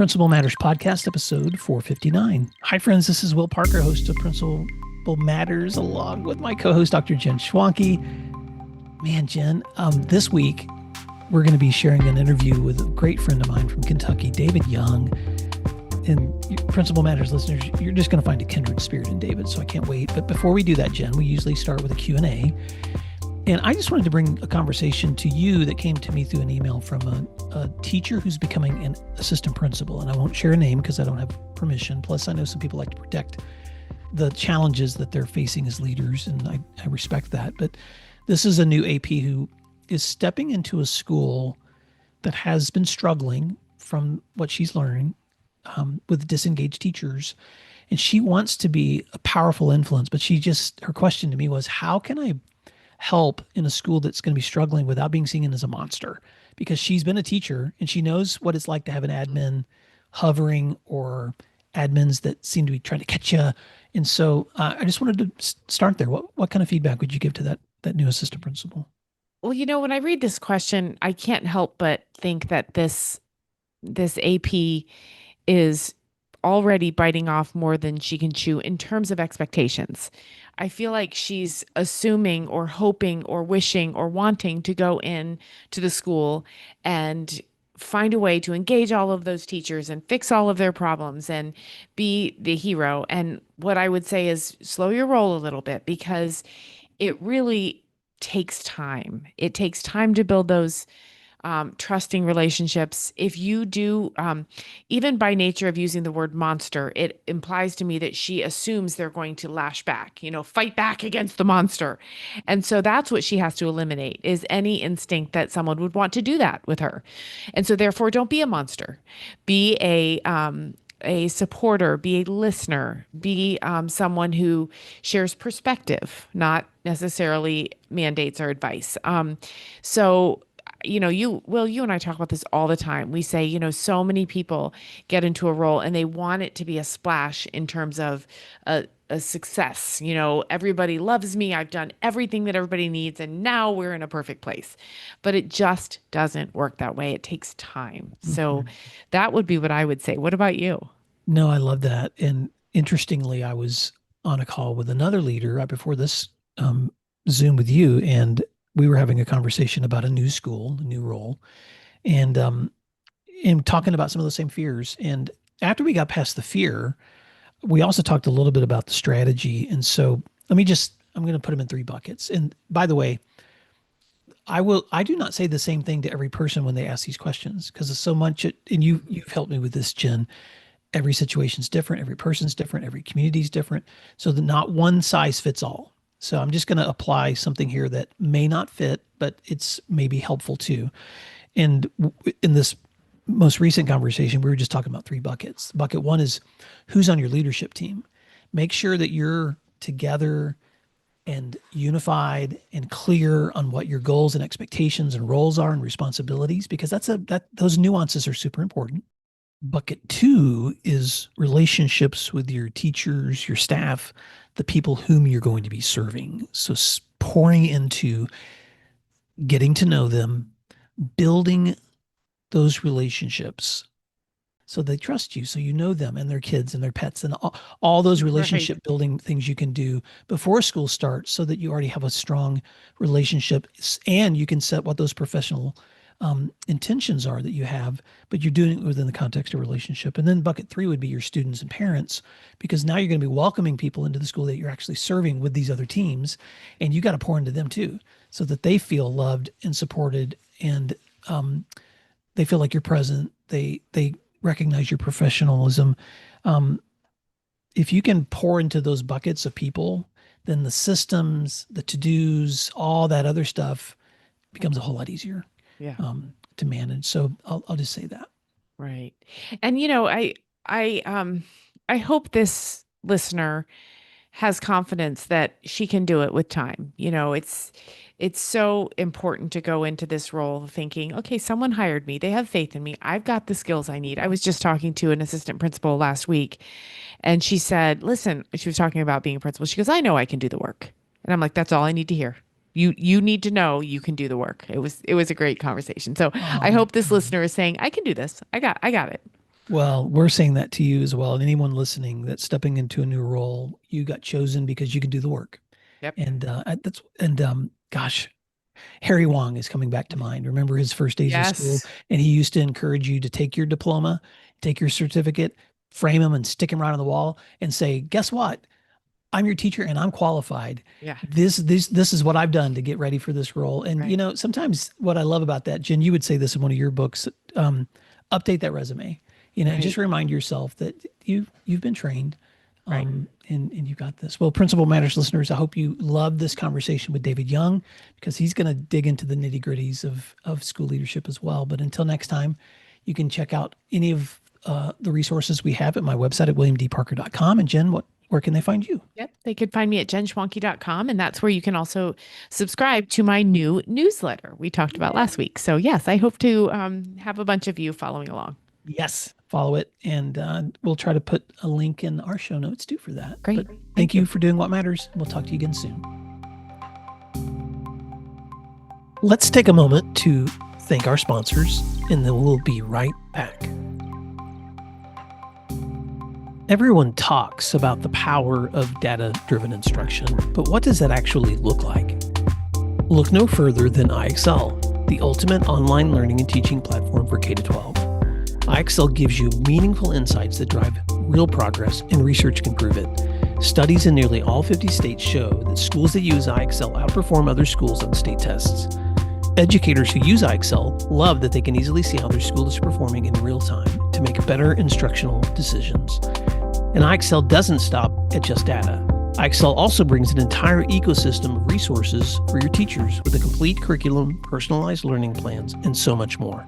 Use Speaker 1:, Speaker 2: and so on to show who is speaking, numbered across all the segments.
Speaker 1: Principal Matters Podcast, episode 459. Hi, friends. This is Will Parker, host of Principal Matters, along with my co-host, Dr. Jen Schwanke. Man, Jen, this week we're going to be sharing an interview with a great friend of mine from Kentucky, David Young. And Principal Matters listeners, you're just going to find a kindred spirit in David, so I can't wait. But before we do that, Jen, we usually start with a Q&A. And I just wanted to bring a conversation to you that came to me through an email from a teacher who's becoming an assistant principal. And I won't share a name because I don't have permission. Plus, I know some people like to protect the challenges that they're facing as leaders, and I respect that. But this is a new AP who is stepping into a school that has been struggling from what she's learning with disengaged teachers. And she wants to be a powerful influence, but her question to me was, how can I help in a school that's going to be struggling without being seen as a monster? Because she's been a teacher and she knows what it's like to have an admin hovering or admins that seem to be trying to catch you. And so I just wanted to start there. What kind of feedback would you give to that new assistant principal?
Speaker 2: Well, when I read this question, I can't help but think that this AP is already biting off more than she can chew in terms of expectations. I feel like she's assuming or hoping or wishing or wanting to go in to the school and find a way to engage all of those teachers and fix all of their problems and be the hero. And what I would say is slow your roll a little bit, because it really takes time. It takes time to build those trusting relationships. If you do, even by nature of using the word monster, it implies to me that she assumes they're going to lash back, fight back against the monster. And so that's what she has to eliminate, is any instinct that someone would want to do that with her. And so therefore, don't be a monster. Be a supporter, be a listener, be someone who shares perspective, not necessarily mandates or advice. You and I talk about this all the time. We say, so many people get into a role and they want it to be a splash in terms of a success. Everybody loves me. I've done everything that everybody needs, and now we're in a perfect place. But it just doesn't work that way. It takes time. Mm-hmm. So that would be what I would say. What about you?
Speaker 1: No, I love that. And interestingly, I was on a call with another leader right before this Zoom with you, and we were having a conversation about a new school, a new role, and talking about some of the same fears. And after we got past the fear, we also talked a little bit about the strategy. And so I'm going to put them in three buckets. And by the way, I do not say the same thing to every person when they ask these questions, because it's so much, and you've helped me with this, Jen. Every situation's different. Every person's different. Every community's different. So that not one size fits all. So I'm just going to apply something here that may not fit, but it's maybe helpful too. And in this most recent conversation, we were just talking about three buckets. Bucket one is who's on your leadership team. Make sure that you're together and unified and clear on what your goals and expectations and roles are and responsibilities, because those nuances are super important. Bucket two is relationships with your teachers, your staff, the people whom you're going to be serving. So pouring into getting to know them, building those relationships so they trust you, so you know them and their kids and their pets and all those relationship building things you can do before school starts, so that you already have a strong relationship and you can set what those professional intentions are that you have, but you're doing it within the context of relationship. And then bucket three would be your students and parents, because now you're going to be welcoming people into the school that you're actually serving with these other teams, and you got to pour into them too, so that they feel loved and supported, and they feel like you're present. They recognize your professionalism. If you can pour into those buckets of people, then the systems, the to-dos, all that other stuff becomes a whole lot easier.
Speaker 2: Yeah.
Speaker 1: To manage. So I'll just say that.
Speaker 2: Right. And I hope this listener has confidence that she can do it with time. It's so important to go into this role thinking, okay, someone hired me. They have faith in me. I've got the skills I need. I was just talking to an assistant principal last week, and she said, listen, she was talking about being a principal. She goes, I know I can do the work. And I'm like, that's all I need to hear. You need to know you can do the work. It was a great conversation. So I hope this listener is saying, I can do this. I got it.
Speaker 1: Well, we're saying that to you as well. And anyone listening that's stepping into a new role, you got chosen because you can do the work.
Speaker 2: Yep.
Speaker 1: And gosh, Harry Wong is coming back to mind. Remember his first days of school,
Speaker 2: Yes.
Speaker 1: and he used to encourage you to take your diploma, take your certificate, frame them, and stick them right on the wall, and say, "Guess what? I'm your teacher and I'm qualified.
Speaker 2: Yeah.
Speaker 1: This is what I've done to get ready for this role." And
Speaker 2: Right.
Speaker 1: sometimes what I love about that, Jen, you would say this in one of your books, update that resume, and just
Speaker 2: Right.
Speaker 1: remind yourself that you've been trained,
Speaker 2: Right.
Speaker 1: and you got this. Well, Principal Matters listeners, I hope you love this conversation with David Young because he's going to dig into the nitty gritties of school leadership as well. But until next time, you can check out any of the resources we have at my website at williamdparker.com. And Jen, where can they find you?
Speaker 2: Yep. They could find me at jenschwanke.com. And that's where you can also subscribe to my new newsletter we talked about last week. So, yes, I hope to have a bunch of you following along.
Speaker 1: Yes, follow it. And we'll try to put a link in our show notes too for that.
Speaker 2: Great.
Speaker 1: But thank you for doing what matters. We'll talk to you again soon. Let's take a moment to thank our sponsors, and then we'll be right back. Everyone talks about the power of data-driven instruction, but what does that actually look like? Look no further than IXL, the ultimate online learning and teaching platform for K-12. IXL gives you meaningful insights that drive real progress, and research can prove it. Studies in nearly all 50 states show that schools that use IXL outperform other schools on state tests. Educators who use IXL love that they can easily see how their school is performing in real time to make better instructional decisions. And IXL doesn't stop at just data. IXL also brings an entire ecosystem of resources for your teachers with a complete curriculum, personalized learning plans, and so much more.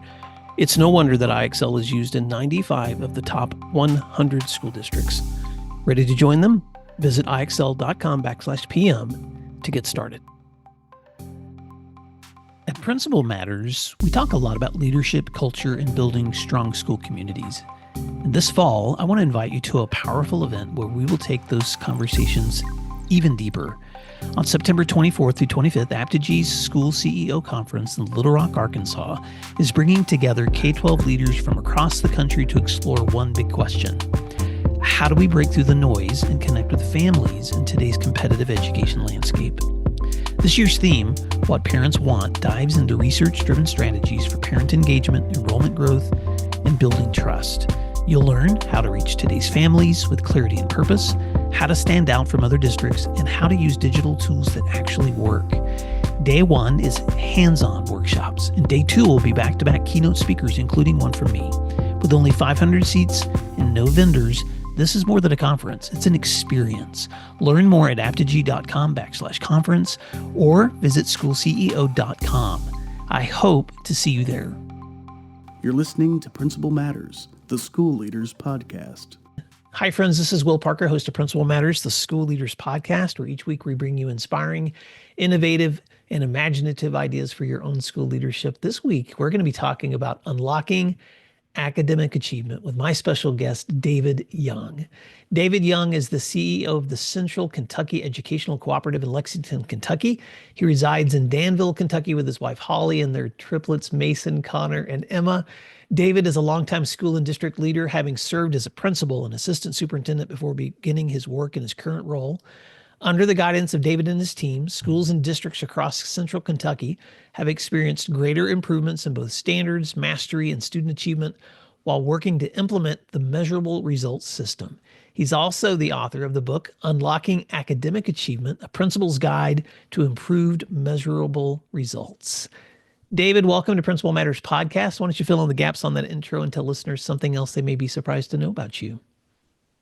Speaker 1: It's no wonder that IXL is used in 95 of the top 100 school districts. Ready to join them? Visit ixl.com/PM to get started. At Principal Matters, we talk a lot about leadership, culture, and building strong school communities. And this fall, I want to invite you to a powerful event where we will take those conversations even deeper. On September 24th through 25th, Aptigy's School CEO Conference in Little Rock, Arkansas, is bringing together K-12 leaders from across the country to explore one big question. How do we break through the noise and connect with families in today's competitive education landscape? This year's theme, What Parents Want, dives into research-driven strategies for parent engagement, enrollment growth, and building trust. You'll learn how to reach today's families with clarity and purpose, how to stand out from other districts, and how to use digital tools that actually work. Day one is hands-on workshops, and day two will be back-to-back keynote speakers, including one from me. With only 500 seats and no vendors, this is more than a conference. It's an experience. Learn more at aptigy.com/conference or visit schoolceo.com. I hope to see you there.
Speaker 3: You're listening to Principal Matters, the School Leaders Podcast.
Speaker 1: Hi, friends. This is Will Parker, host of Principal Matters, the School Leaders Podcast, where each week we bring you inspiring, innovative, and imaginative ideas for your own school leadership. This week, we're going to be talking about unlocking academic achievement with my special guest, David Young. David Young is the CEO of the Central Kentucky Educational Cooperative in Lexington, Kentucky. He resides in Danville, Kentucky with his wife, Holly, and their triplets, Mason, Connor, and Emma. David is a longtime school and district leader, having served as a principal and assistant superintendent before beginning his work in his current role. Under the guidance of David and his team, schools and districts across central Kentucky have experienced greater improvements in both standards, mastery, and student achievement while working to implement the measurable results system. He's also the author of the book, Unlocking Academic Achievement, a Principal's Guide to Improved Measurable Results. David, welcome to Principal Matters Podcast. Why don't you fill in the gaps on that intro and tell listeners something else they may be surprised to know about you?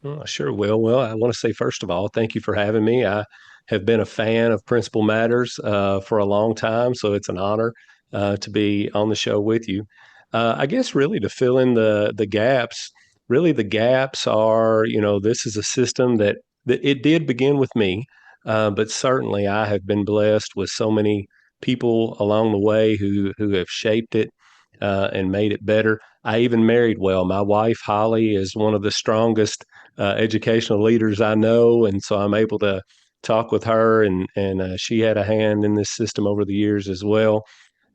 Speaker 4: Oh, sure will. Well, I want to say, first of all, thank you for having me. I have been a fan of Principal Matters for a long time, so it's an honor to be on the show with you. I guess really to fill in the gaps, really the gaps are, this is a system that it did begin with me, but certainly I have been blessed with so many people along the way who have shaped it and made it better. I even married well. My wife, Holly, is one of the strongest educational leaders I know, and so I'm able to talk with her, and she had a hand in this system over the years as well,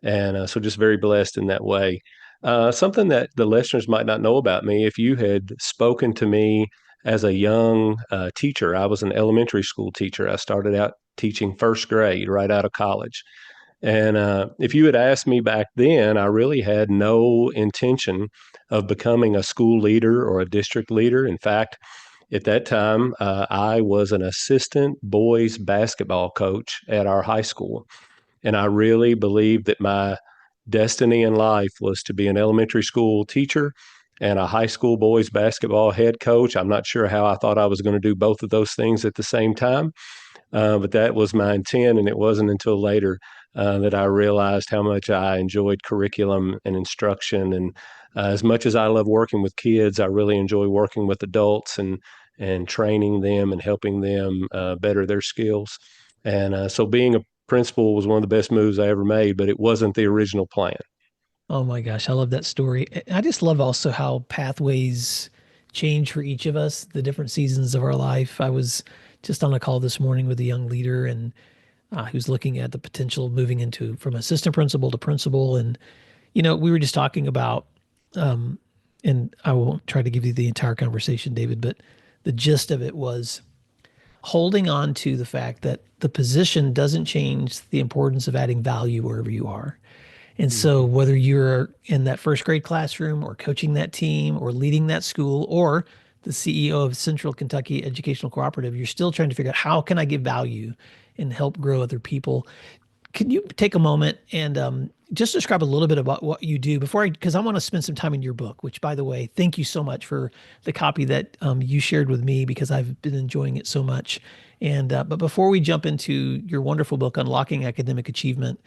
Speaker 4: and so just very blessed in that way. Something that the listeners might not know about me, if you had spoken to me as a young teacher, I was an elementary school teacher. I started out teaching first grade right out of college. And if you had asked me back then, I really had no intention of becoming a school leader or a district leader. In fact, at that time, I was an assistant boys basketball coach at our high school. And I really believed that my destiny in life was to be an elementary school teacher and a high school boys basketball head coach. I'm not sure how I thought I was going to do both of those things at the same time, but that was my intent. And it wasn't until later that I realized how much I enjoyed curriculum and instruction. And as much as I love working with kids, I really enjoy working with adults and training them and helping them better their skills. And so being a principal was one of the best moves I ever made, but it wasn't the original plan.
Speaker 1: Oh my gosh, I love that story. I just love also how pathways change for each of us, the different seasons of our life. I was just on a call this morning with a young leader and who's looking at the potential of moving into from assistant principal to principal. And, we were just talking about, and I won't try to give you the entire conversation, David, but the gist of it was holding on to the fact that the position doesn't change the importance of adding value wherever you are. And so,
Speaker 4: Mhm.
Speaker 1: whether you're in that first grade classroom or coaching that team or leading that school or the CEO of Central Kentucky Educational Cooperative, you're still trying to figure out how can I give value and help grow other people. Can you take a moment and just describe a little bit about what you do because I want to spend some time in your book, which, by the way, thank you so much for the copy that you shared with me because I've been enjoying it so much. And but before we jump into your wonderful book, Unlocking Academic Achievement,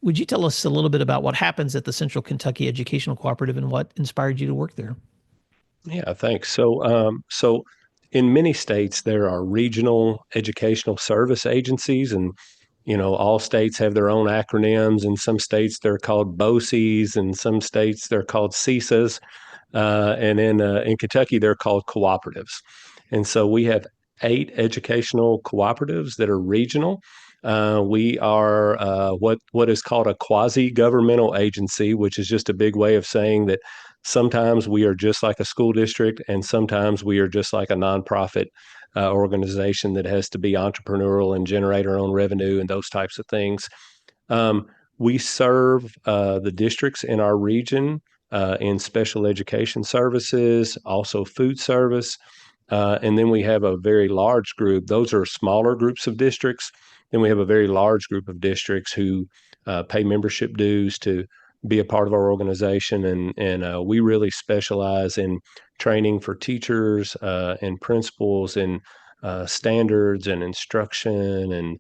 Speaker 1: would you tell us a little bit about what happens at the Central Kentucky Educational Cooperative and what inspired you to work there?
Speaker 4: Yeah, thanks. So in many states there are regional educational service agencies, and all states have their own acronyms. In some states they're called BOCES, and some states they're called CISAs, and in Kentucky they're called cooperatives. And so we have 8 educational cooperatives that are regional. We are what is called a quasi-governmental agency, which is just a big way of saying that sometimes we are just like a school district, and sometimes we are just like a nonprofit organization that has to be entrepreneurial and generate our own revenue and those types of things. Um, we serve the districts in our region in special education services, also food service. And then we have a very large group. Those are smaller groups of districts. Then we have a very large group of districts who pay membership dues to be a part of our organization. And we really specialize in training for teachers and principals in standards and instruction and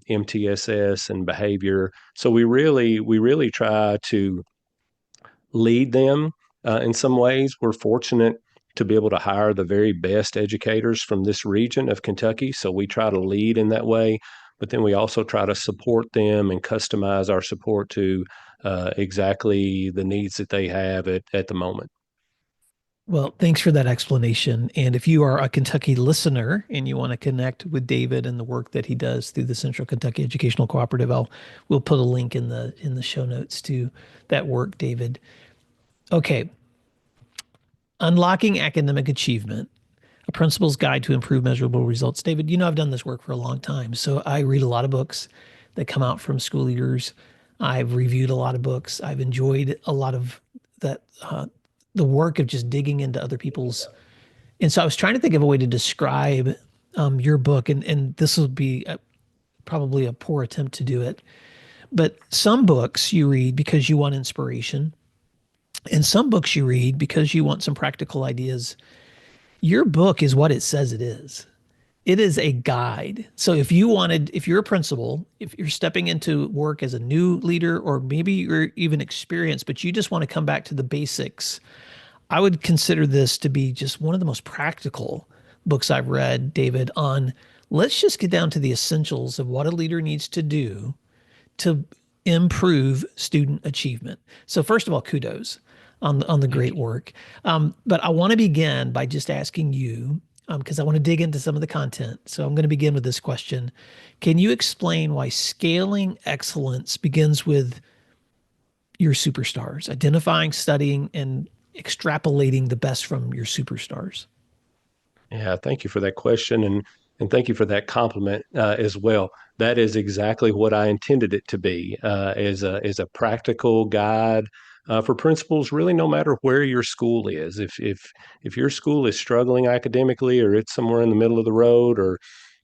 Speaker 4: MTSS and behavior. So we really try to lead them in some ways. We're fortunate to be able to hire the very best educators from this region of Kentucky. So we try to lead in that way, but then we also try to support them and customize our support to exactly the needs that they have at the moment.
Speaker 1: Well, thanks for that explanation. And if you are a Kentucky listener and you want to connect with David and the work that he does through the Central Kentucky Educational Cooperative, we'll put a link in the show notes to that work, David. Okay, Unlocking Academic Achievement, a principal's guide to improve measurable results. David, I've done this work for a long time. So I read a lot of books that come out from school leaders. I've reviewed a lot of books. I've enjoyed a lot of that, the work of just digging into other people's. And so I was trying to think of a way to describe your book, and this will be probably a poor attempt to do it. But some books you read because you want inspiration, and some books you read because you want some practical ideas. Your book is what it says it is. It is a guide. So if you're a principal, if you're stepping into work as a new leader, or maybe you're even experienced, but you just want to come back to the basics, I would consider this to be just one of the most practical books I've read, David, on let's just get down to the essentials of what a leader needs to do to improve student achievement. So first of all, kudos on the
Speaker 4: Thank
Speaker 1: great
Speaker 4: you.
Speaker 1: work. But I want to begin by just asking you, because I want to dig into some of the content. So I'm going to begin with this question. Can you explain why scaling excellence begins with your superstars, identifying, studying, and extrapolating the best from your superstars?
Speaker 4: Yeah, thank you for that question, and thank you for that compliment as well. That is exactly what I intended it to be, as a practical guide for principals. Really, no matter where your school is, if your school is struggling academically, or it's somewhere in the middle of the road,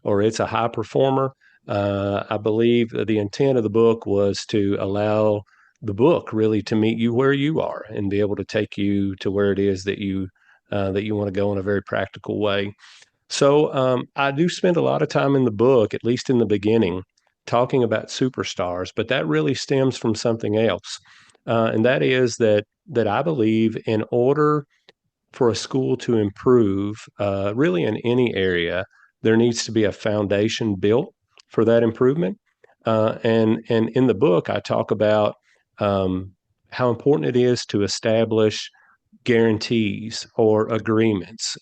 Speaker 4: or it's a high performer, I believe the intent of the book was to allow the book really to meet you where you are and be able to take you to where it is that you want to go in a very practical way. So I do spend a lot of time in the book, at least in the beginning, talking about superstars, but that really stems from something else, and that is that I believe in order for a school to improve, really in any area, there needs to be a foundation built for that improvement. And in the book, I talk about how important it is to establish guarantees or agreements.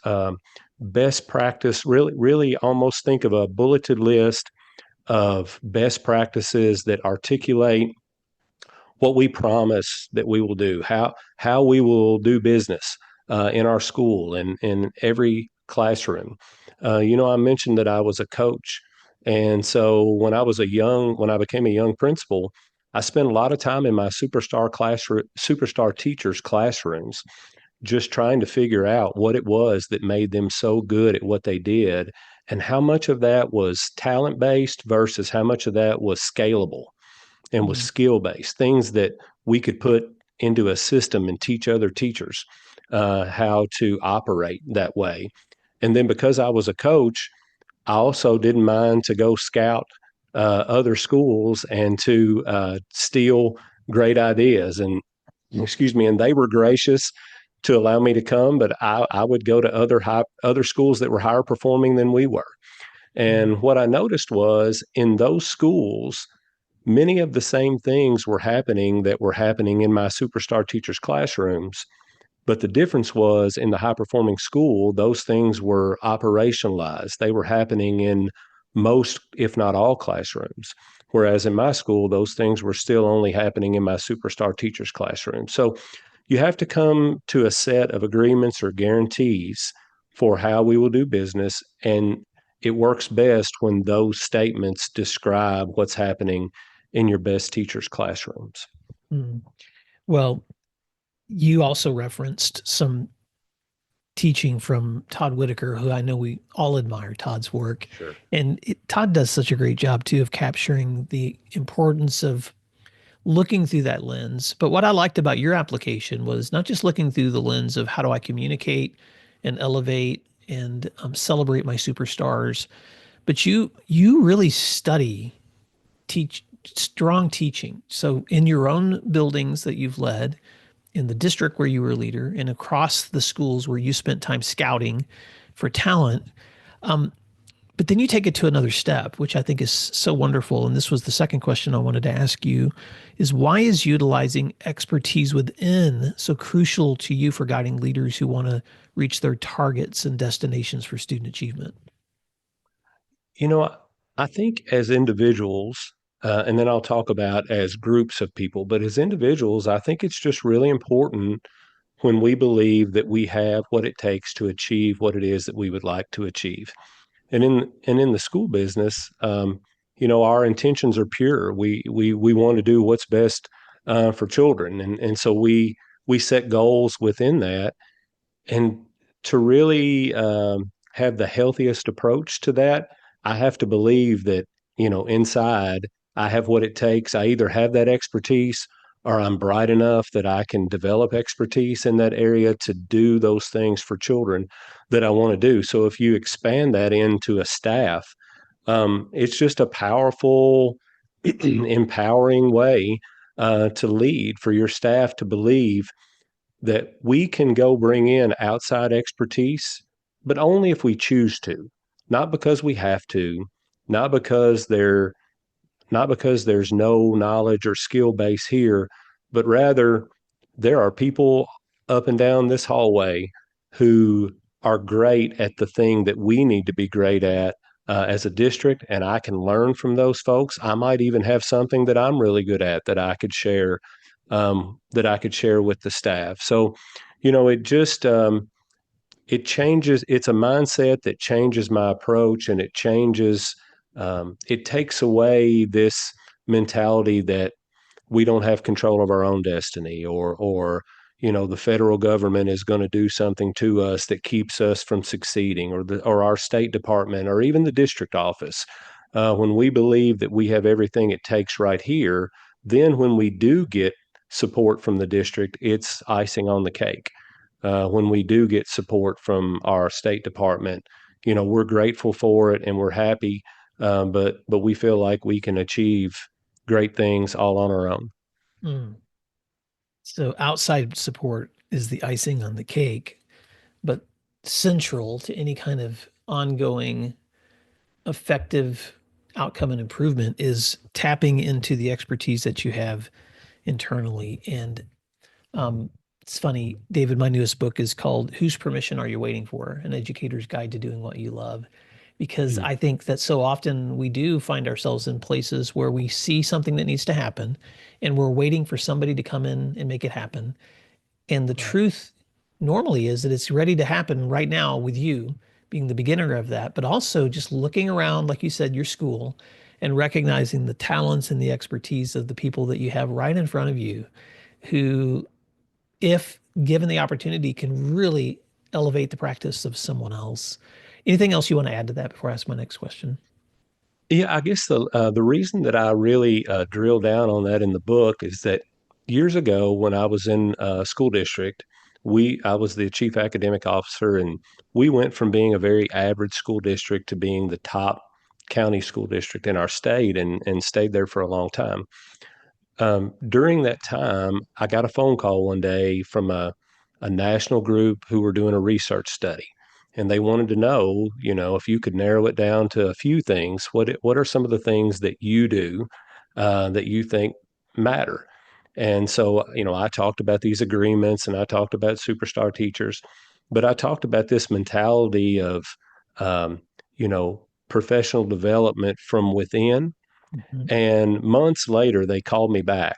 Speaker 4: Best practice, really almost think of a bulleted list of best practices that articulate what we promise that we will do, how we will do business in our school and in every classroom. I mentioned that I was a coach, and so when I became a young principal, I spent a lot of time in my superstar teachers' classrooms, just trying to figure out what it was that made them so good at what they did, and how much of that was talent based versus how much of that was scalable and was
Speaker 1: Mm.
Speaker 4: skill based, things that we could put into a system and teach other teachers how to operate that way. And then because I was a coach, I also didn't mind to go scout other schools and to steal great ideas. And excuse me, and they were gracious to allow me to come, but I would go to other schools that were higher performing than we were.
Speaker 1: Mm.
Speaker 4: And what I noticed was in those schools, many of the same things were happening in my superstar teachers' classrooms. But the difference was in the high performing school, those things were operationalized. They were happening in most, if not all, classrooms. Whereas in my school, those things were still only happening in my superstar teachers' classroom. So you have to come to a set of agreements or guarantees for how we will do business. And it works best when those statements describe what's happening in your best teachers' classrooms.
Speaker 1: Mm. Well, you also referenced some teaching from Todd Whitaker, who I know we all admire Todd's work.
Speaker 4: Sure.
Speaker 1: And Todd does such a great job too of capturing the importance of looking through that lens. But what I liked about your application was not just looking through the lens of how do I communicate and elevate and celebrate my superstars, but you really study teach strong teaching. So in your own buildings that you've led, in the district where you were a leader, and across the schools where you spent time scouting for talent. But then you take it to another step, which I think is so wonderful. And this was the second question I wanted to ask you is why is utilizing expertise within so crucial to you for guiding leaders who want to reach their targets and destinations for student achievement?
Speaker 4: You know, I think as individuals, and then I'll talk about as groups of people, but as individuals, I think it's just really important when we believe that we have what it takes to achieve what it is that we would like to achieve. And in the school business, our intentions are pure. We want to do what's best for children, and so we set goals within that, and to really have the healthiest approach to that, I have to believe that, inside I have what it takes. I either have that expertise or I'm bright enough that I can develop expertise in that area to do those things for children that I want to do. So if you expand that into a staff, it's just a powerful, empowering way to lead for your staff to believe that we can go bring in outside expertise, but only if we choose to, not because we have to, not because they're not because there's no knowledge or skill base here, but rather there are people up and down this hallway who are great at the thing that we need to be great at as a district, and I can learn from those folks. I might even have something that I'm really good at that I could share that I could share with the staff. So, it just it changes. It's a mindset that changes my approach, and it changes. It takes away this mentality that we don't have control of our own destiny, or the federal government is going to do something to us that keeps us from succeeding, or our state department, or even the district office. When we believe that we have everything it takes right here, then when we do get support from the district, it's icing on the cake. When we do get support from our state department, we're grateful for it and we're happy, but we feel like we can achieve great things all on our own.
Speaker 1: Mm. So outside support is the icing on the cake, but central to any kind of ongoing effective outcome and improvement is tapping into the expertise that you have internally. And it's funny, David, my newest book is called Whose Permission Are You Waiting For? An Educator's Guide to Doing What You Love. Because
Speaker 4: Mm.
Speaker 1: I think that so often we do find ourselves in places where we see something that needs to happen and we're waiting for somebody to come in and make it happen. And the
Speaker 4: Right.
Speaker 1: truth normally is that it's ready to happen right now with you being the beginner of that, but also just looking around, like you said, your school and recognizing the talents and the expertise of the people that you have right in front of you who, if given the opportunity, can really elevate the practice of someone else. Anything else you want to add to that before I ask my next question?
Speaker 4: Yeah, I guess the reason that I really drill down on that in the book is that years ago, when I was in school district, I was the chief academic officer, and we went from being a very average school district to being the top county school district in our state, and stayed there for a long time. During that time, I got a phone call one day from a national group who were doing a research study. And they wanted to know, if you could narrow it down to a few things, what are some of the things that you do that you think matter? And so, I talked about these agreements and I talked about superstar teachers, but I talked about this mentality of, um, professional development from within.
Speaker 1: Mhm.
Speaker 4: And months later, they called me back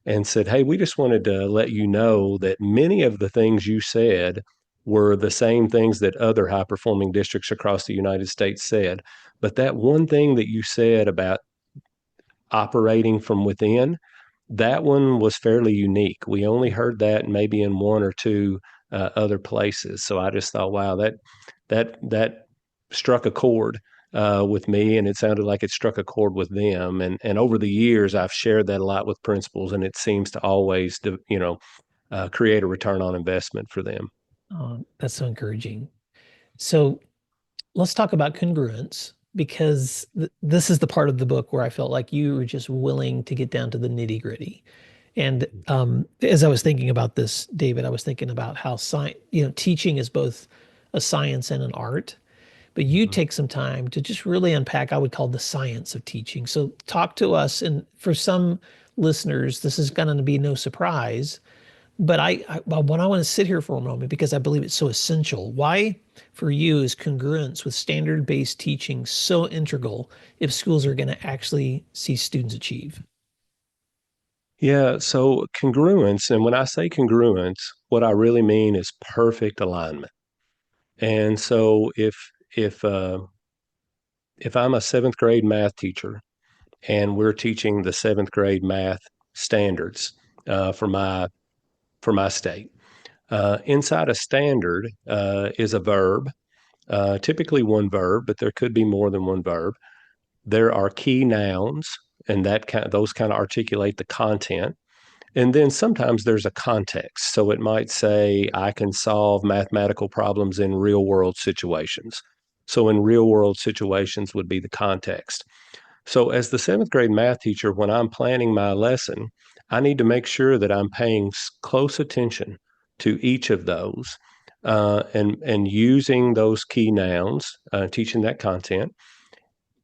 Speaker 4: and said, "Hey, we just wanted to let you know that many of the things you said were the same things that other high performing districts across the United States said. But that one thing that you said about operating from within, that one was fairly unique. We only heard that maybe in one or two other places." So I just thought, wow, that struck a chord with me, and it sounded like it struck a chord with them. And over the years, I've shared that a lot with principals, and it seems to always, create a return on investment for them.
Speaker 1: Oh, that's so encouraging. So let's talk about congruence because this is the part of the book where I felt like you were just willing to get down to the nitty gritty. And as I was thinking about this, David, I was thinking about how science, teaching is both a science and an art. But you
Speaker 4: Mhm.
Speaker 1: take some time to just really unpack, I would call the science of teaching. So talk to us. And for some listeners, this is going to be no surprise. But I want to sit here for a moment because I believe it's so essential. Why, for you, is congruence with standard-based teaching so integral if schools are going to actually see students achieve?
Speaker 4: Yeah, so congruence, and when I say congruence, what I really mean is perfect alignment. And so if I'm a seventh grade math teacher and we're teaching the seventh grade math standards for my state, inside a standard is a verb, typically one verb, but there could be more than one verb. There are key nouns, and those kind of articulate the content. And then sometimes there's a context. So it might say, I can solve mathematical problems in real world situations. So in real world situations would be the context. So as the seventh grade math teacher, when I'm planning my lesson, I need to make sure that I'm paying close attention to each of those, and using those key nouns, teaching that content.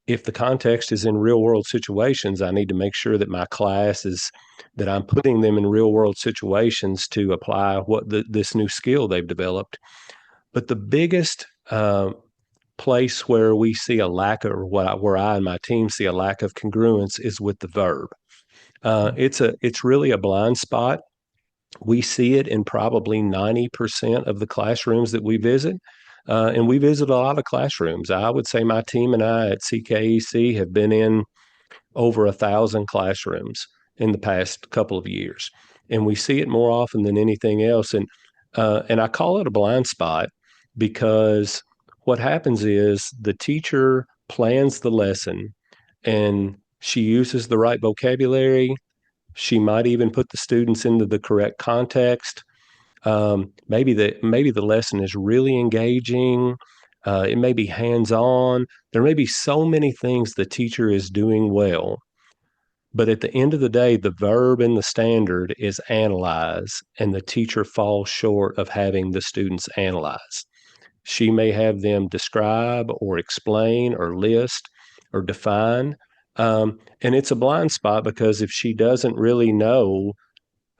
Speaker 4: If the context is in real world situations, I need to make sure that my class is that I'm putting them in real world situations to apply this new skill they've developed. But the biggest place where we see a lack of, where I and my team see a lack of congruence is with the verb. It's really a blind spot. We see it in probably 90% of the classrooms that we visit. And we visit a lot of classrooms. I would say my team and I at CKEC have been in over 1,000 classrooms in the past couple of years, and we see it more often than anything else. And I call it a blind spot because what happens is the teacher plans the lesson, and she uses the right vocabulary. She might even put the students into the correct context. Maybe the lesson is really engaging. It may be hands on. There may be so many things the teacher is doing well, but at the end of the day, the verb in the standard is analyze, and the teacher falls short of having the students analyze. She may have them describe or explain or list or define. And it's a blind spot because if she doesn't really know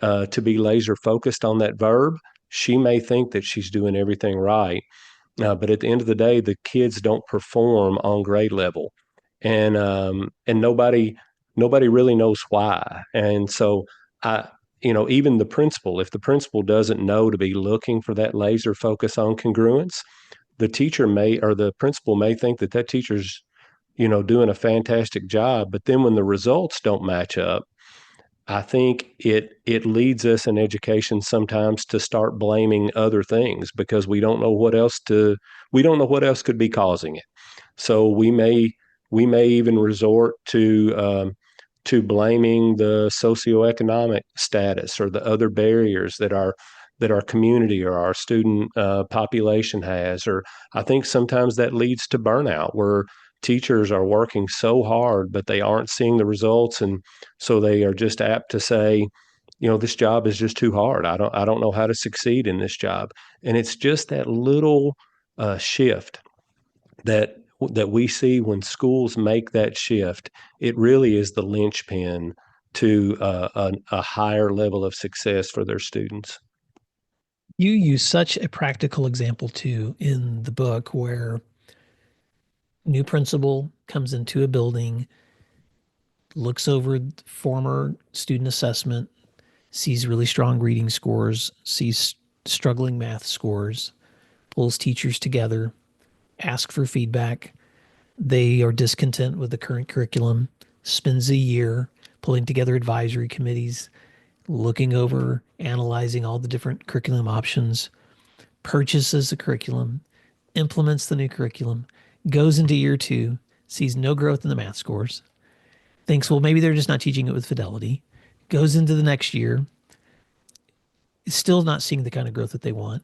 Speaker 4: to be laser focused on that verb, she may think that she's doing everything right. But at the end of the day, the kids don't perform on grade level, and nobody really knows why. And so I, even the principal, if the principal doesn't know to be looking for that laser focus on congruence, the teacher may or the principal may think that that teacher's doing a fantastic job. But then when the results don't match up, I think it leads us in education sometimes to start blaming other things because we don't know what else could be causing it. So we may even resort to blaming the socioeconomic status or the other barriers that our community or our student population has. Or I think sometimes that leads to burnout where teachers are working so hard, but they aren't seeing the results. And so they are just apt to say, this job is just too hard. I don't know how to succeed in this job. And it's just that little shift that we see when schools make that shift. It really is the linchpin to a higher level of success for their students.
Speaker 1: You use such a practical example too in the book where new principal comes into a building, looks over former student assessment, sees really strong reading scores, sees struggling math scores, pulls teachers together, asks for feedback. They are discontent with the current curriculum, spends a year pulling together advisory committees, looking over, analyzing all the different curriculum options, purchases the curriculum, implements the new curriculum, goes into year two, sees no growth in the math scores, thinks, well, maybe they're just not teaching it with fidelity, goes into the next year, is still not seeing the kind of growth that they want.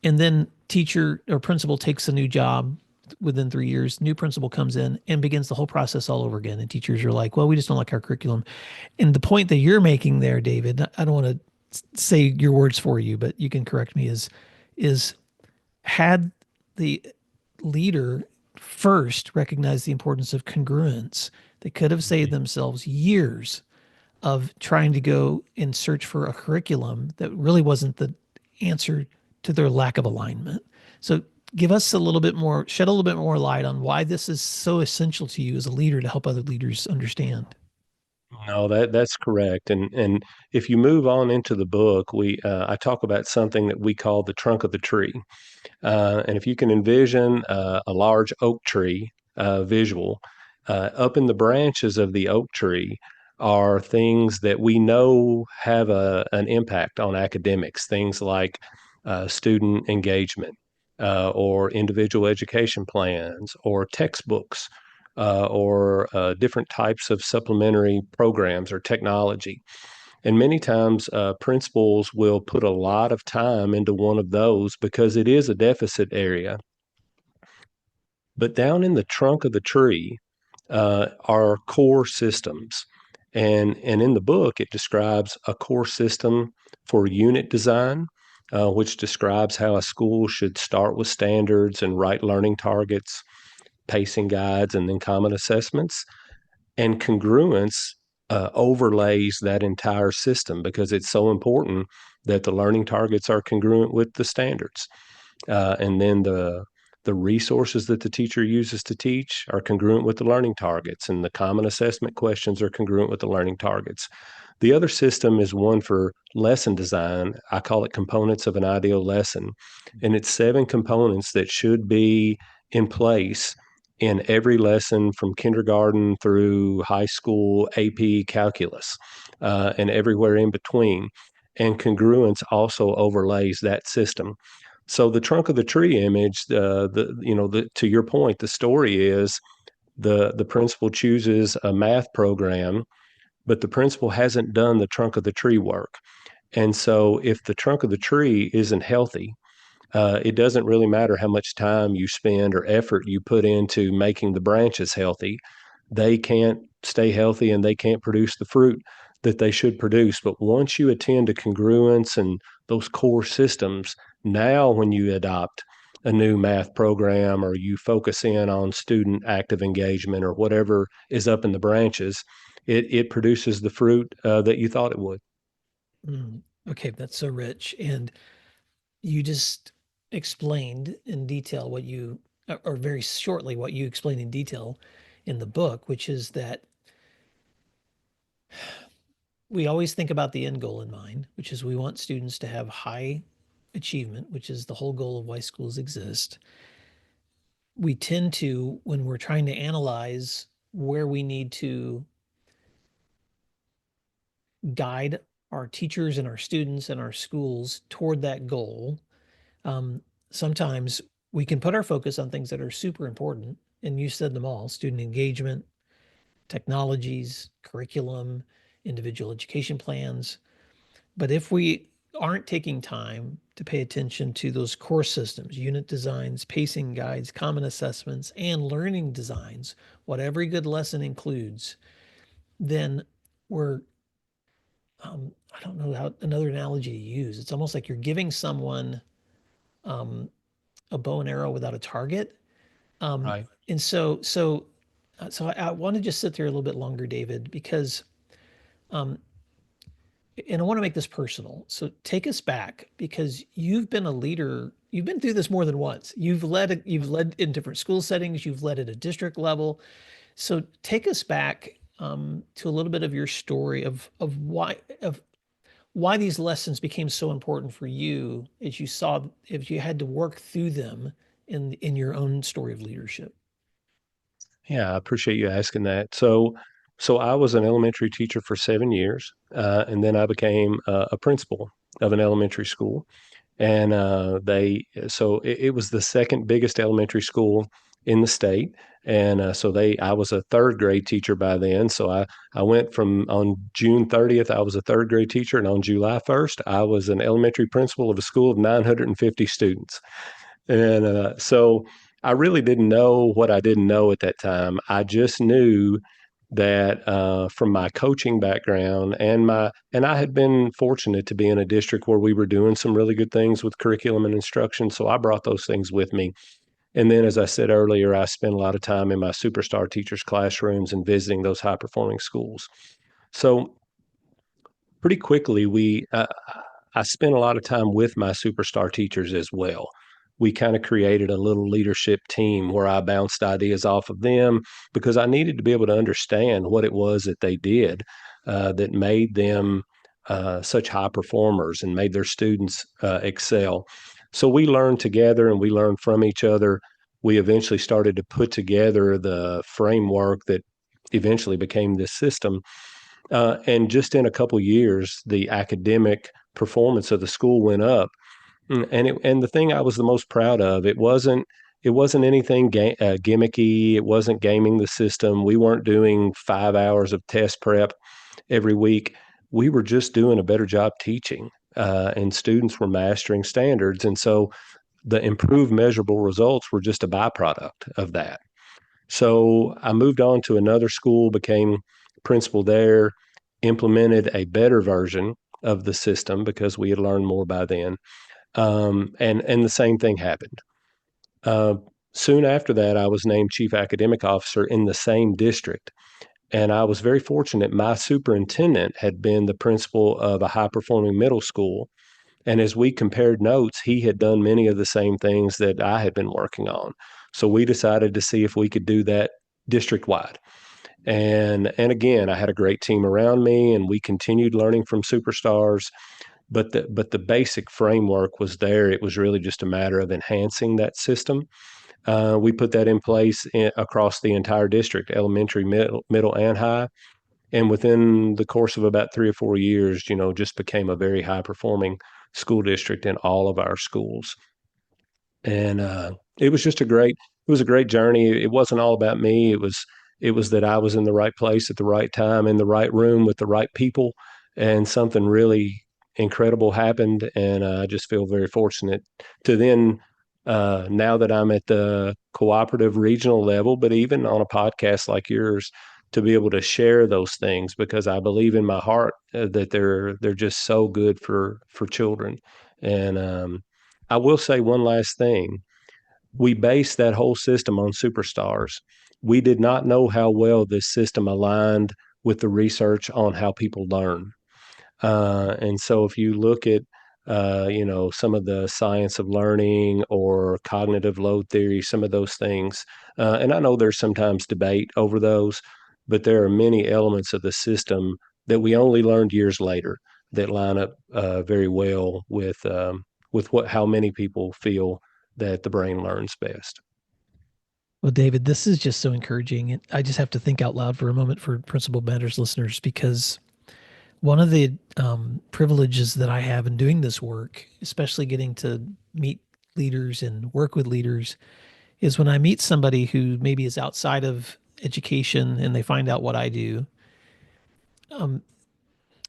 Speaker 1: And then teacher or principal takes a new job within 3 years, new principal comes in and begins the whole process all over again. And teachers are like, well, we just don't like our curriculum. And the point that you're making there, David, I don't want to say your words for you, but you can correct me, is had the leader first recognized the importance of congruence, they could have saved themselves years of trying to go and search for a curriculum that really wasn't the answer to their lack of alignment. So give us a little bit more, shed a little bit more light on why this is so essential to you as a leader to help other leaders understand.
Speaker 4: No, that's correct. And if you move on into the book, I talk about something that we call the trunk of the tree. And if you can envision a large oak tree visual, up in the branches of the oak tree are things that we know have an impact on academics, things like student engagement or individual education plans or textbooks or different types of supplementary programs or technology. And many times, principals will put a lot of time into one of those because it is a deficit area. But down in the trunk of the tree are core systems. And in the book, it describes a core system for unit design, which describes how a school should start with standards and write learning targets, pacing guides, and then common assessments. And congruence overlays that entire system because it's so important that the learning targets are congruent with the standards. And then the the resources that the teacher uses to teach are congruent with the learning targets, and the common assessment questions are congruent with the learning targets. The other system is one for lesson design. I call it components of an ideal lesson. And it's 7 components that should be in place in every lesson from kindergarten through high school AP calculus, and everywhere in between. And congruence also overlays that system. So the trunk of the tree image, to your point, the story is the principal chooses a math program, but the principal hasn't done the trunk of the tree work. And so if the trunk of the tree isn't healthy, it doesn't really matter how much time you spend or effort you put into making the branches healthy. They can't stay healthy and they can't produce the fruit that they should produce. But once you attend to congruence and those core systems, now when you adopt a new math program or you focus in on student active engagement or whatever is up in the branches, it produces the fruit that you thought it would.
Speaker 1: Okay, that's so rich. And you just explained in detail what you, or very shortly, what you explained in detail in the book, which is that we always think about the end goal in mind, which is we want students to have high achievement, which is the whole goal of why schools exist. We tend to, when we're trying to analyze where we need to guide our teachers and our students and our schools toward that goal, sometimes we can put our focus on things that are super important. And you said them all: student engagement, technologies, curriculum, individual education plans. But if we aren't taking time to pay attention to those core systems, unit designs, pacing guides, common assessments, and learning designs, what every good lesson includes, then we're, I don't know how another analogy to use. It's almost like you're giving someone um, a bow and arrow without a target.
Speaker 4: Right.
Speaker 1: And so I want to just sit there a little bit longer, David, because um, and I want to make this personal. So take us back, because you've been a leader. You've been through this more than once. You've led in different school settings. You've led at a district level. So take us back to a little bit of your story of why these lessons became so important for you as you saw, if you had to work through them in your own story of leadership.
Speaker 4: Yeah, I appreciate you asking that. So I was an elementary teacher for 7 years, and then I became a principal of an elementary school. And it was the second biggest elementary school in the state. And I was a third grade teacher by then. I went from on June 30th, I was a third grade teacher. And on July 1st, I was an elementary principal of a school of 950 students. And so I really didn't know what I didn't know at that time. I just knew that from my coaching background and I had been fortunate to be in a district where we were doing some really good things with curriculum and instruction. So I brought those things with me. And then, as I said earlier, I spent a lot of time in my superstar teachers' classrooms and visiting those high performing schools. So pretty quickly, I spent a lot of time with my superstar teachers as well. We kind of created a little leadership team where I bounced ideas off of them because I needed to be able to understand what it was that they did that made them such high performers and made their students excel. So we learned together and we learned from each other. We eventually started to put together the framework that eventually became this system. And just in a couple years, the academic performance of the school went up. And the thing I was the most proud of, it wasn't anything gimmicky. It wasn't gaming the system. We weren't doing 5 hours of test prep every week. We were just doing a better job teaching, and students were mastering standards. And so the improved measurable results were just a byproduct of that. So I moved on to another school, became principal there, implemented a better version of the system because we had learned more by then. And the same thing happened. Uh, Soon after that, I was named chief academic officer in the same district. And I was very fortunate. My superintendent had been the principal of a high performing middle school. And as we compared notes, he had done many of the same things that I had been working on. So we decided to see if we could do that district wide. And again, I had a great team around me, and we continued learning from superstars. But the basic framework was there. It was really just a matter of enhancing that system. We put that in place across the entire district, elementary, middle, and high. And within the course of about 3 or 4 years, just became a very high performing school district in all of our schools. And it was a great journey. It wasn't all about me. It was that I was in the right place at the right time, in the right room with the right people, and something really incredible happened. And I just feel very fortunate to then, now that I'm at the cooperative regional level, but even on a podcast like yours, to be able to share those things, because I believe in my heart that they're just so good for children. And I will say one last thing. We based that whole system on superstars. We did not know how well this system aligned with the research on how people learn. And so if you look at, some of the science of learning or cognitive load theory, some of those things, and I know there's sometimes debate over those, but there are many elements of the system that we only learned years later that line up very well with how many people feel that the brain learns best.
Speaker 1: Well, David, this is just so encouraging. I just have to think out loud for a moment for Principal Matters listeners, because one of the privileges that I have in doing this work, especially getting to meet leaders and work with leaders, is when I meet somebody who maybe is outside of education and they find out what I do.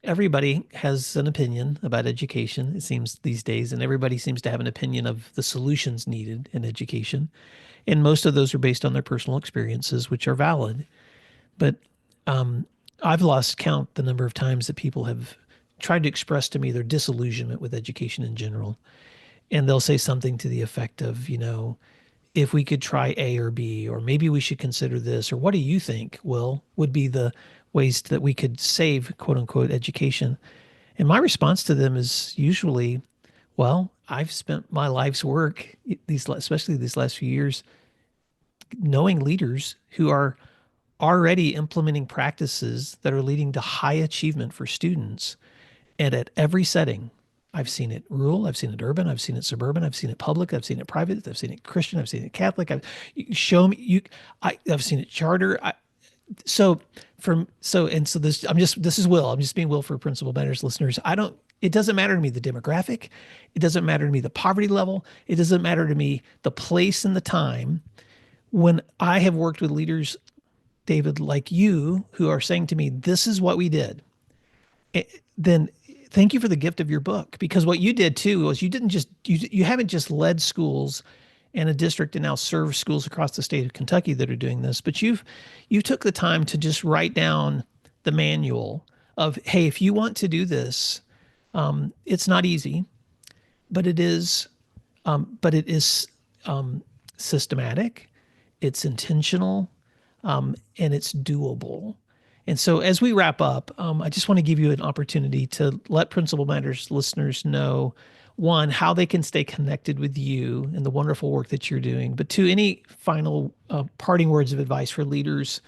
Speaker 1: Everybody has an opinion about education, it seems these days, and everybody seems to have an opinion of the solutions needed in education. And most of those are based on their personal experiences, which are valid. But I've lost count the number of times that people have tried to express to me their disillusionment with education in general. And they'll say something to the effect of, if we could try A or B, or maybe we should consider this, or what do you think, Will, would be the ways that we could save, quote unquote, education? And my response to them is usually, well, I've spent my life's work, especially these last few years, knowing leaders who are already implementing practices that are leading to high achievement for students. And at every setting, I've seen it rural, I've seen it urban, I've seen it suburban, I've seen it public, I've seen it private, I've seen it Christian, I've seen it Catholic. Show me I've seen it charter. This is Will. I'm just being Will for Principal Matters listeners. It doesn't matter to me the demographic. It doesn't matter to me the poverty level. It doesn't matter to me the place and the time. When I have worked with leaders, David, like you, who are saying to me, this is what we did, then thank you for the gift of your book. Because what you did too was you haven't just led schools in a district and now serve schools across the state of Kentucky that are doing this, but you took the time to just write down the manual of, hey, if you want to do this, it's not easy, but it is systematic, it's intentional, and it's doable. And so as we wrap up, I just want to give you an opportunity to let Principal Matters listeners know, one, how they can stay connected with you and the wonderful work that you're doing, but two, any final parting words of advice for leaders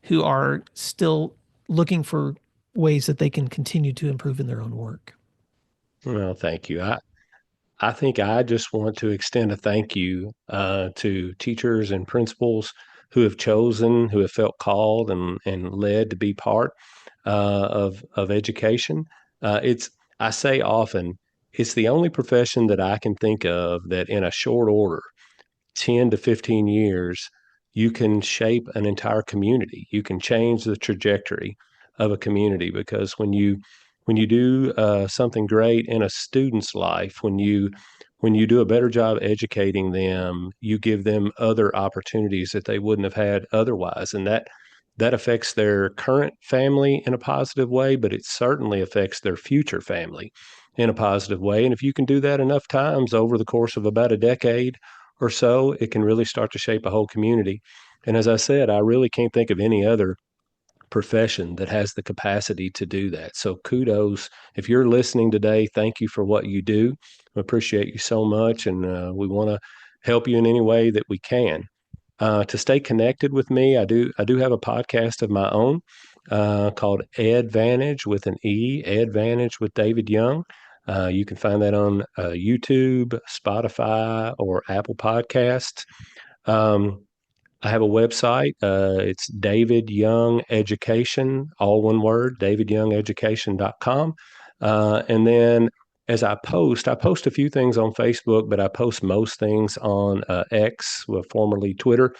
Speaker 1: who are still looking for ways that they can continue to improve in their own work.
Speaker 4: Well, thank you. I think I just want to extend a thank you to teachers and principals who have chosen, who have felt called and led to be part of education. I say often, it's the only profession that I can think of that in a short order, 10 to 15 years, you can shape an entire community. You can change the trajectory of a community, because when you do something great in a student's life, when you do a better job educating them, you give them other opportunities that they wouldn't have had otherwise, and that affects their current family in a positive way, but it certainly affects their future family in a positive way. And if you can do that enough times over the course of about a decade or so, it can really start to shape a whole community. And as I said, I really can't think of any other profession that has the capacity to do that. So kudos. If you're listening today, thank you for what you do. We appreciate you so much, and we want to help you in any way that we can. To stay connected with me, I do have a podcast of my own called EdVantage with an E, EdVantage with David Young. You can find that on YouTube, Spotify, or Apple Podcasts. Um, I have a website. It's David Young Education, all one word, davidyoungeducation.com. And then as I post a few things on Facebook, but I post most things on X, well, formerly Twitter.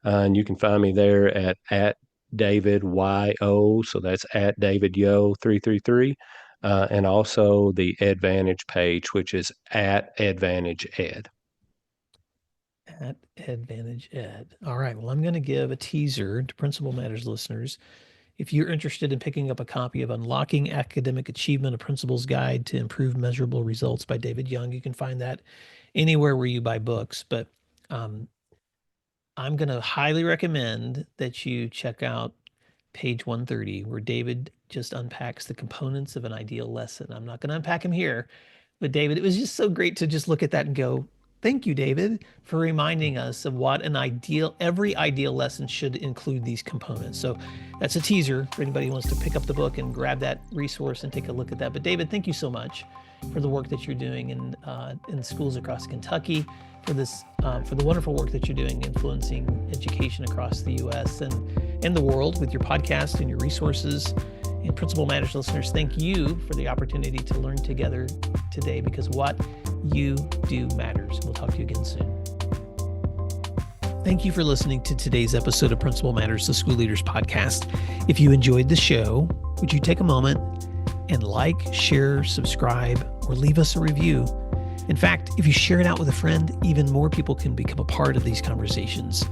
Speaker 4: And you can find me there at David YO. So that's at David Yo 333. And also the Advantage page, which is at Advantage Ed.
Speaker 1: At Advantage Ed. All right. Well, I'm going to give a teaser to Principal Matters listeners. If you're interested in picking up a copy of Unlocking Academic Achievement, a Principal's Guide to Improve Measurable Results by David Young, you can find that anywhere where you buy books. But I'm going to highly recommend that you check out page 130, where David just unpacks the components of an ideal lesson. I'm not going to unpack them here, but David, it was just so great to just look at that and go, thank you, David, for reminding us of what every ideal lesson should include these components. So that's a teaser for anybody who wants to pick up the book and grab that resource and take a look at that. But David, thank you so much for the work that you're doing in schools across Kentucky, for the wonderful work that you're doing influencing education across the U.S. and the world with your podcast and your resources. And Principal Matters listeners, thank you for the opportunity to learn together today, because what you do matters. We'll talk to you again soon. Thank you for listening to today's episode of Principal Matters, the School Leaders Podcast. If you enjoyed the show, would you take a moment and like, share, subscribe, or leave us a review? In fact, if you share it out with a friend, even more people can become a part of these conversations.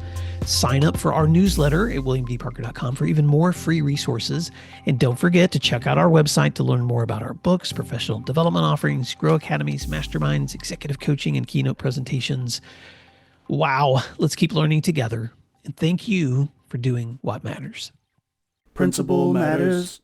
Speaker 1: Sign up for our newsletter at williamdparker.com for even more free resources. And don't forget to check out our website to learn more about our books, professional development offerings, Grow Academies, masterminds, executive coaching, and keynote presentations. Wow, let's keep learning together. And thank you for doing what matters.
Speaker 3: Principal Matters.